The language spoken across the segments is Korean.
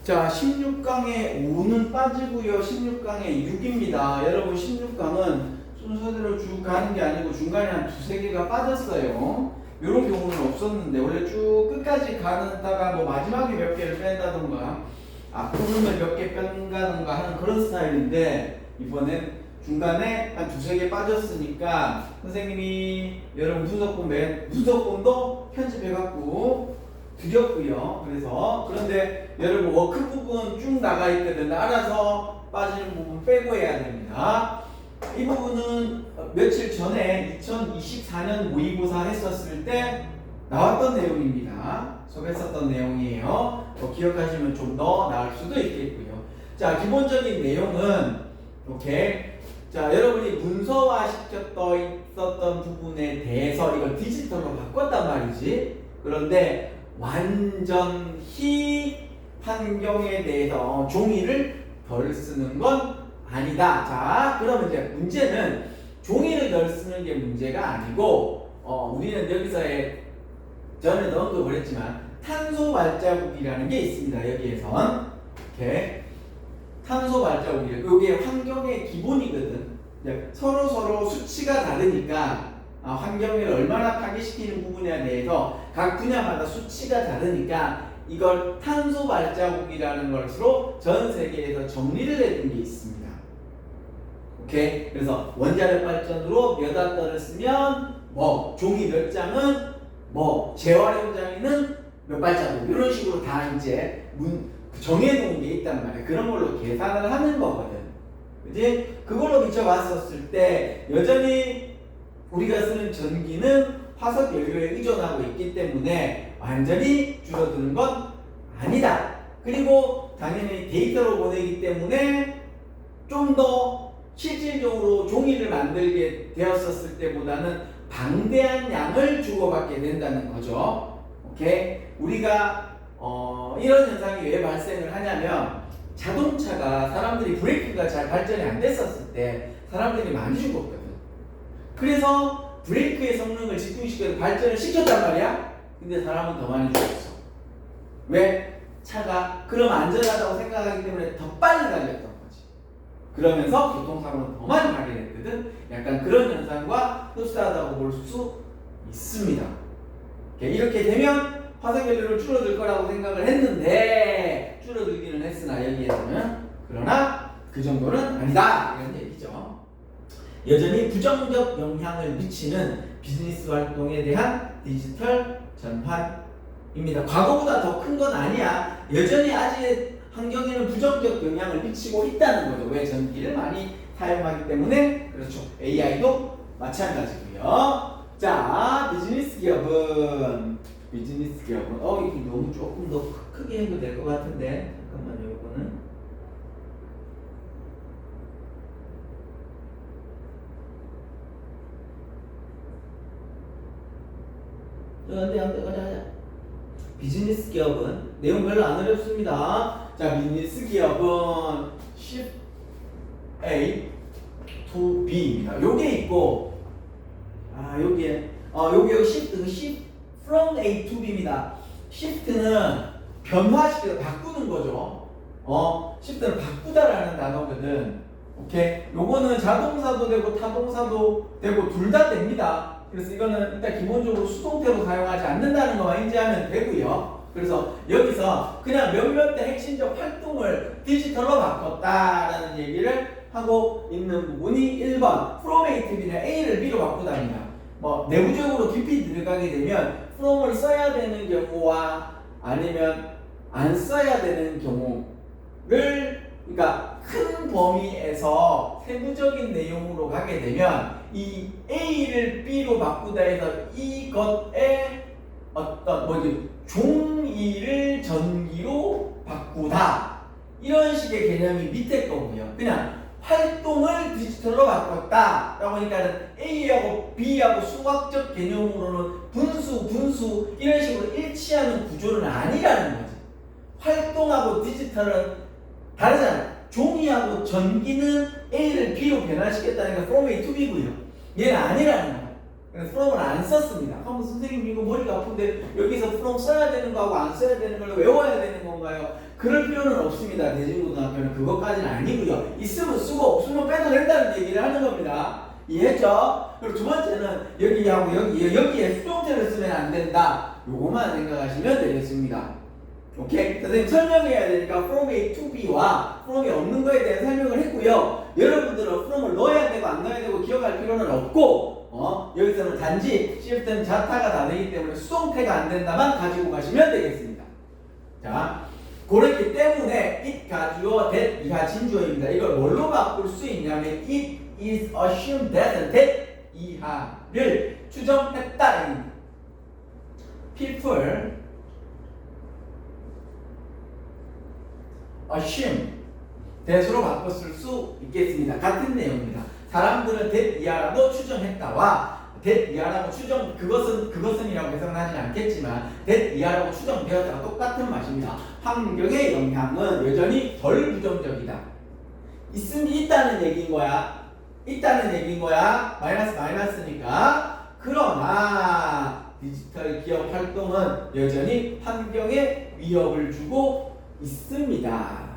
자, 16강에 5는 빠지고요. 16강에 6입니다. 여러분 16강은 순서대로 쭉 가는 게 아니고 중간에 한 두세 개가 빠졌어요. 이런 경우는 없었는데 원래 쭉 끝까지 가다가 뭐 마지막에 몇 개를 뺀다던가 앞부분을 몇 개 뺀다던가 하는 그런 스타일인데 이번엔 중간에 한 두세 개 빠졌으니까 선생님이 여러분 분석본도 편집해갖고 드렸고요. 그런데 여러분 워크북은 쭉 나가 있거든요. 알아서 빠지는 부분 빼고 해야 됩니다. 이 부분은 며칠 전에 2024년 모의고사 했었을 때 나왔던 내용입니다. 수업했었던 내용이에요. 기억하시면 좀 더 나을 수도 있겠고요. 자, 기본적인 내용은 이렇게 자, 여러분이 문서화 있었던 부분에 대해서 이걸 디지털로 바꿨단 말이지. 그런데 완전히 환경에 대해서 종이를 덜 쓰는 건 아니다. 자, 그러면 이제 문제는 종이를 덜 쓰는 게 문제가 아니고 우리는 여기서의 전에도 언급을 했지만 탄소 발자국이라는 게 있습니다. 여기에선 이렇게 탄소 발자국이 이게 환경의 기본이거든. 서로 수치가 다르니까 환경을 얼마나 파괴시키는 부분에 대해서 각 분야마다 수치가 다르니까 이걸 탄소 발자국이라는 것으로 전 세계에서 정리를 해둔 게 있습니다. 오케이? 그래서 원자력 발전으로 몇 와트를 쓰면 뭐 종이 몇 장은 뭐 재활용장에는 몇 발자국 이런 식으로 다 이제 정해놓은 게 있단 말이야. 그런 걸로 계산을 하는 거거든. 그지? 그걸로 비춰봤었을 때 여전히 우리가 쓰는 전기는 화석 연료에 의존하고 있기 때문에 완전히 줄어드는 건 아니다. 그리고 당연히 데이터로 보내기 때문에 좀 더 실질적으로 종이를 만들게 되었었을 때보다는 방대한 양을 주고받게 된다는 거죠. 오케이? 우리가 이런 현상이 왜 발생을 하냐면 자동차가 사람들이 브레이크가 잘 발전이 안 됐었을 때 사람들이 많이 죽었거든. 그래서 브레이크의 성능을 집중시켜서 발전을 시켰단 말이야. 근데 사람은 더 많이 죽었어. 왜? 차가 그럼 안전하다고 생각하기 때문에 더 빨리 달렸던 거지. 그러면서 교통사고는 더 많이 나게 됐거든. 약간 그런 현상과 흡사하다고 볼 수 있습니다. 이렇게 되면 화석연료를 줄어들 거라고 생각을 했는데 줄어들기는 했으나 여기에서는 그러나 그 정도는 아니다 이런 얘기죠. 여전히 부정적 영향을 미치는 비즈니스 활동에 대한 디지털 전환입니다. 과거보다 더 큰 건 아니야. 여전히 아직 환경에는 부정적 영향을 미치고 있다는 거죠. 왜? 전기를 많이 사용하기 때문에. 그렇죠. AI도 마찬가지고요. 자, 비즈니스 기업은 이게 너무 조금 더 크게 해도 될 것 같은데 잠깐만요. 이거는 안돼 가자. 비즈니스 기업은 내용 별로 안 어렵습니다. 자, 비즈니스 기업은 Shift A to B입니다. 요게 있고 여기에 Shift from A to B입니다. Shift는 변화시켜 바꾸는 거죠. Shift는 바꾸다라는 단어거든. 오케이? 요거는 자동사도 되고 타동사도 되고 둘 다 됩니다. 그래서 이거는 일단 기본적으로 수동태로 사용하지 않는다는 것만 인지하면 되고요. 그래서 여기서 그냥 몇몇 핵심적 활동을 디지털로 바꿨다라는 얘기를 하고 있는 부분이 1번 from A to B는 A를 B로 바꾸다입니다. 뭐 내부적으로 깊이 들어가게 되면 from을 써야 되는 경우와 아니면 안 써야 되는 경우를 그러니까 큰 범위에서 세부적인 내용으로 가게 되면 이 A를 B로 바꾸다 해서 이것의 어떤 종이를 전기로 바꾸다 이런 식의 개념이 밑에 거고요. 그냥 활동을 디지털로 바꿨다 라고 하니까는 A하고 B하고 수학적 개념으로는 분수 이런 식으로 일치하는 구조는 아니라는 거지. 활동하고 디지털은 다르잖아. 종이하고 전기는 A를 B로 변화시켰다는 게 from A to B고요. 얘는 아니라는 거야. 그래서 from을 안 썼습니다. 그럼 선생님 이거 머리가 아픈데 여기서 from 써야 되는 거하고 안 써야 되는 걸 외워야 되는 건가요? 그럴 필요는 없습니다. 대중고등학교는 그것까지는 아니고요. 있으면 쓰고 없으면 빼도 된다는 얘기를 하는 겁니다. 이해했죠? 그리고 두 번째는 여기하고 여기에 수동태를 쓰면 안 된다. 요거만 생각하시면 되겠습니다. 오케이? 선생님 설명해야 되니까 from A to B와 from이 없는 거에 대해 설명을 했고요. 여러분들은 from을 넣어야 되고 안 넣어야 되고 기억할 필요는 없고 여기서는 단지 shift는 자타가 다 되기 때문에 수동태가 안 된다만 가지고 가시면 되겠습니다. 자, 그렇기 때문에 it 가주어 that 이하 진주어입니다. 이걸 뭘로 바꿀 수 있냐면 it is assumed that 이하를 추정했다. people assume that으로 바꿨을 수 있겠습니다. 같은 내용입니다. 사람들은 that 이하라고 추정했다와 that 이하라고 그것은이라고 해석은 하지 않겠지만 that 이하라고 추정되었다가 똑같은 맛입니다. 환경의 영향은 여전히 덜 부정적이다. 있다는 얘기인 거야. 있다는 얘기인 거야. 마이너스니까. 그러나 디지털 기업 활동은 여전히 환경에 위협을 주고 있습니다.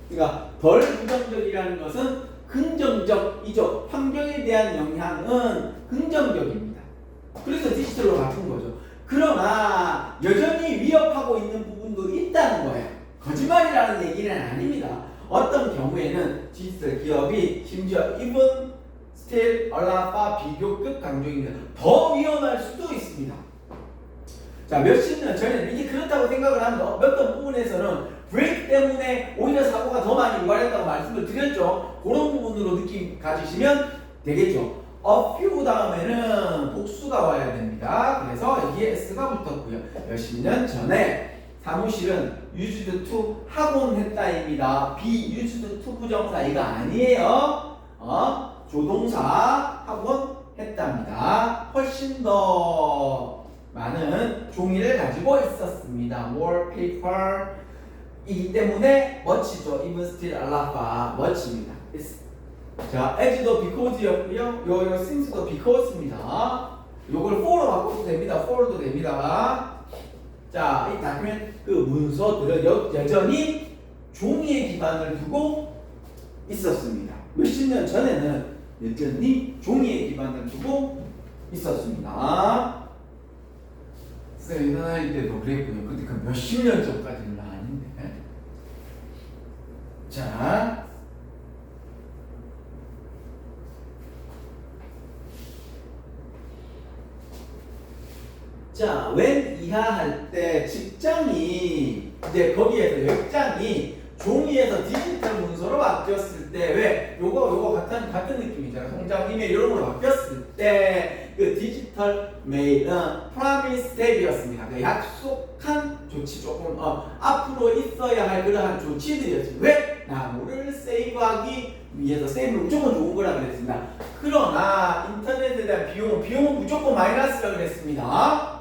그러니까 덜 부정적이라는 것은 긍정적이죠. 환경에 대한 영향은 긍정적입니다. 그래서 디지털로 바꾼 거죠. 그러나 여전히 위협하고 있는 부분도 있다는 거예요. 거짓말이라는 얘기는 아닙니다. 어떤 경우에는 디지털 기업이 심지어 even still alpha 비교급 강조입니다. 더 위험할 수도 있습니다. 자, 몇십 년 전에 이게 그렇다고 생각을 하면 어떤 부분에서는 브레이크 때문에 오히려 사고가 더 많이 유발했다고 말씀을 드렸죠. 그런 부분으로 느낌 가지시면 되겠죠. a few 다음에는 복수가 와야 됩니다. 그래서 여기에 s가 붙었고요. 몇십 년 전에 사무실은 used to 하곤 했다입니다. be used to 부정사 이거 아니에요. 조동사 하곤 했답니다. 훨씬 더 많은 종이를 가지고 있었습니다. more paper 이기 때문에 much죠. even still alpha much입니다. 자, as도 because였고요. 요 since도 because입니다. 요걸 for로 바꿔도 됩니다. for도 됩니다. 자, 이 다큐멘트 그 문서들은 여전히 종이에 기반을 두고 있었습니다. 몇십 년 전에는 여전히 종이에 기반을 두고 있었습니다. 쌤 일어날 때도 그랬군요. 근데 그 몇십 년 전까지는 아닌데. 자, when 이하할 때 직장이 이제 거기에서 역장이 종이에서 디지털 문서로 바뀌었을 때 왜 요거 같은 느낌이잖아. 통장 이메일 이런 걸로 바뀌었을 때 그 디지털 메일은 프라미스 스텝이었습니다. 그 약속한 조치 조금 앞으로 있어야 할 그러한 조치들이었습니다. 왜? 나무를 세이브하기 위해서 세이브는 무조건 좋은 거라 그랬습니다. 그러나 인터넷에 대한 비용은 무조건 마이너스라 그랬습니다.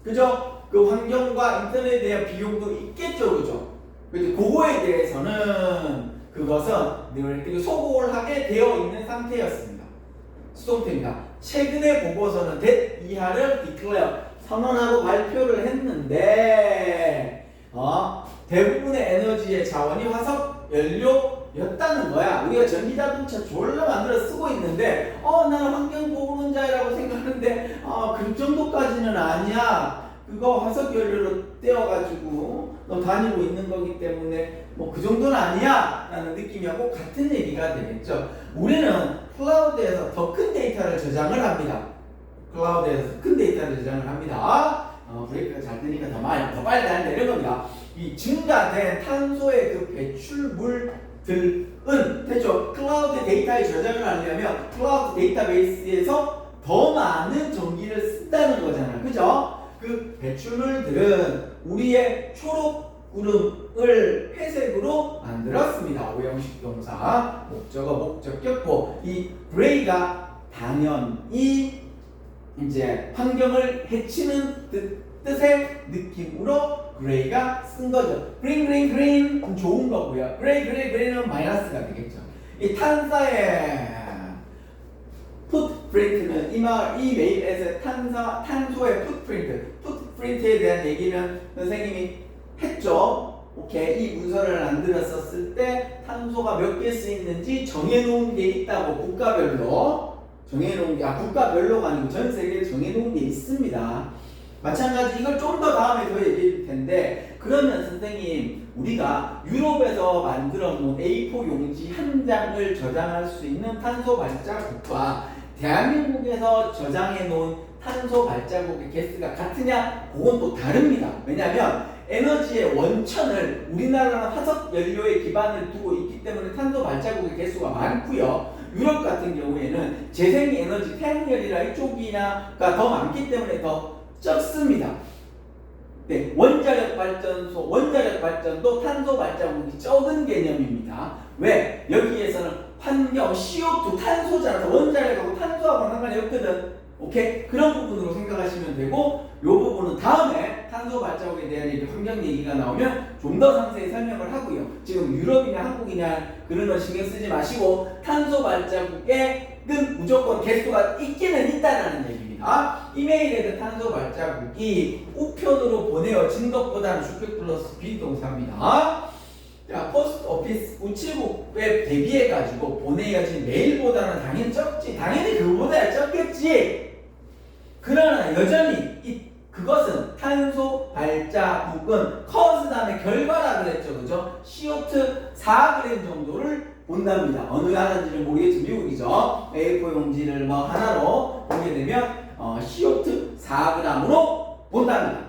그죠? 그 환경과 인터넷에 대한 비용도 있겠죠, 그죠? 근데 그거에 대해서는 그것은 늘 소홀하게 되어 있는 상태였습니다. 수동태입니다. 최근에 보고서는 that 이하를 declare 선언하고 발표를 했는데 대부분의 에너지의 자원이 화석 연료였다는 거야. 우리가 전기자동차 졸라 만들어 쓰고 있는데 나는 환경보호론자라고 생각하는데 그 정도까지는 아니야. 그거 화석 연료로 떼어가지고 너 다니고 있는 거기 때문에 뭐 그 정도는 아니야 라는 느낌이하고 같은 얘기가 되겠죠. 우리는 클라우드에서 더 큰 데이터를 저장을 합니다. 클라우드에서 큰 데이터를 저장을 합니다. 브레이크가 잘 뜨니까 더 빨리 다닌다 이런 겁니다. 이 증가된 탄소의 그 배출물들은 대충 클라우드 데이터에 저장을 하려면 클라우드 데이터베이스에서 더 많은 전기를 쓴다는 거잖아요. 그죠? 그 배출물들은 우리의 초록 구름을 회색으로 만들었습니다. 오형식 동사 목적어 목적격보 이 gray가 당연히 이제 환경을 해치는 뜻의 느낌으로 gray가 쓴 거죠. green 좋은 거고요. gray는 마이너스가 되겠죠. 이 탄사의 put 풋프린트는 이 메일에서 탄소의 풋프린트에 대한 얘기는 선생님이 했죠. 오케이. 이 문서를 만들었었을 때 탄소가 몇 개 쓰이는지 정해놓은 게 있다고 국가별로 정해놓은 게 국가별로가 아니고 전 세계에 정해놓은 게 있습니다. 마찬가지 이걸 좀 더 다음에 더 얘기해 줄 텐데 그러면 선생님 우리가 유럽에서 만들어 놓은 A4 용지 한 장을 저장할 수 있는 탄소 발자국과 대한민국에서 저장해 놓은 탄소 발자국의 개수가 같으냐? 그건 또 다릅니다. 왜냐하면 에너지의 원천을 우리나라는 화석 연료에 기반을 두고 있기 때문에 탄소 발자국의 개수가 많고요. 유럽 같은 경우에는 재생 에너지 태양열이나 이쪽이나가 더 많기 때문에 더 적습니다. 네, 원자력 발전도 탄소 발자국이 적은 개념입니다. 왜? 여기에서는 환경, CO2, 탄소잖아. 원자력하고 탄소하고는 상관이 없거든. 오케이? 그런 부분으로 생각하시면 되고, 이 부분은 다음에 탄소 발자국에 대한 얘기, 환경 얘기가 나오면 좀 더 상세히 설명을 하고요. 지금 유럽이냐 한국이냐 그런 거 신경 쓰지 마시고, 탄소 발자국에는 무조건 개수가 있기는 있다라는 얘기입니다. 이메일에도 탄소 발자국이 우편으로 보내어진 것보다는 주격 플러스 비동사입니다. 자, 포스트 오피스 우체국에 대비해가지고 보내어진 메일보다는 당연히 적지. 당연히 그거보다 적겠지. 그러나 여전히 그것은 탄소 발자국은 커스 다음에 결과라 그랬죠. 그죠? CO2 4g 정도를 본답니다. 어느 나라인지는 모르겠지만 미국이죠. A4 용지를 뭐 하나로 보게 되면 CO2 4g으로 본답니다.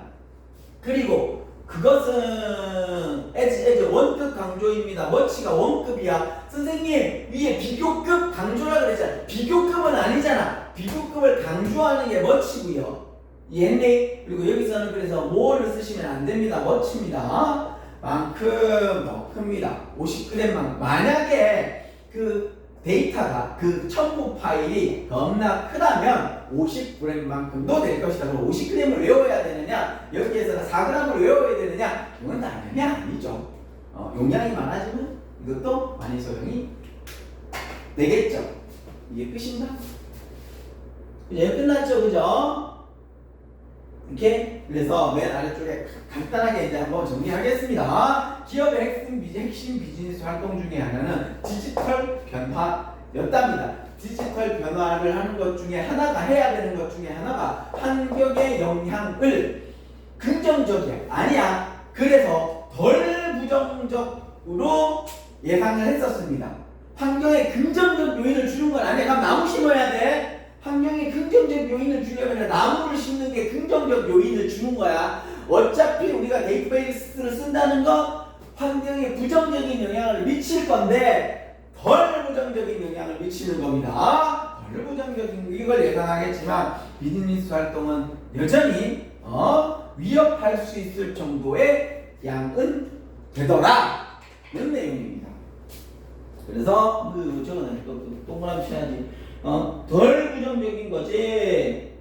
그리고 그것은 as 원급 강조입니다. 머치가 원급이야. 선생님 위에 비교급 강조라 그랬잖아. 비교급은 아니잖아. 비교급을 강조하는 게 머치고요. 이해했니? 그리고 여기서는 그래서 뭐를 쓰시면 안 됩니다. 머치입니다. 만큼 더 큽니다. 50g만큼. 만약에 그 데이터가 그 첨부 파일이 너무나 크다면 50g만큼도 될 것이다. 그럼 50g을 외워야 되느냐? 여기에서는 4g을 외워야 되느냐? 이건 당연히 아니죠. 용량이 많아지면 이것도 많이 소용이 되겠죠. 이게 끝인가? 이제 끝났죠, 그죠? 이렇게 그래서 맨 아래쪽에 간단하게 이제 한번 정리하겠습니다. 기업의 핵심 비즈니스 활동 중에 하나는 디지털 변화였답니다. 디지털 변화를 하는 것 중에 하나가 해야 되는 것 중에 하나가 환경의 영향을 긍정적이야. 아니야. 그래서 덜 부정적으로 예상을 했었습니다. 환경에 긍정적 요인을 주는 건 아니야. 그럼 나무 심어야 돼. 환경에 긍정적 요인을 주려면 나무를 심는 게 긍정적 요인을 주는 거야. 어차피 우리가 데이터베이스를 쓴다는 건 환경에 부정적인 영향을 미칠 건데 덜 부정적인 영향을 미치는 겁니다. 덜 부정적인 이걸 예상하겠지만 비즈니스 활동은 여전히 위협할 수 있을 정도의 양은 되더라. 이런 내용입니다. 그래서 저거는 또 동그라미 쳐야지. 덜 부정적인 거지.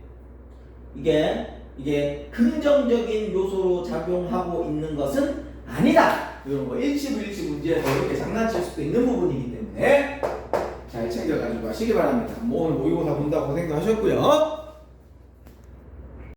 이게 긍정적인 요소로 작용하고 있는 것은 아니다. 이런 거 일치불일치 문제에서 이렇게 장난칠 수도 있는 부분이기 때문에 잘 챙겨가지고 하시기 바랍니다. 뭐 오늘 모의고사 본다고 고생도 하셨고요.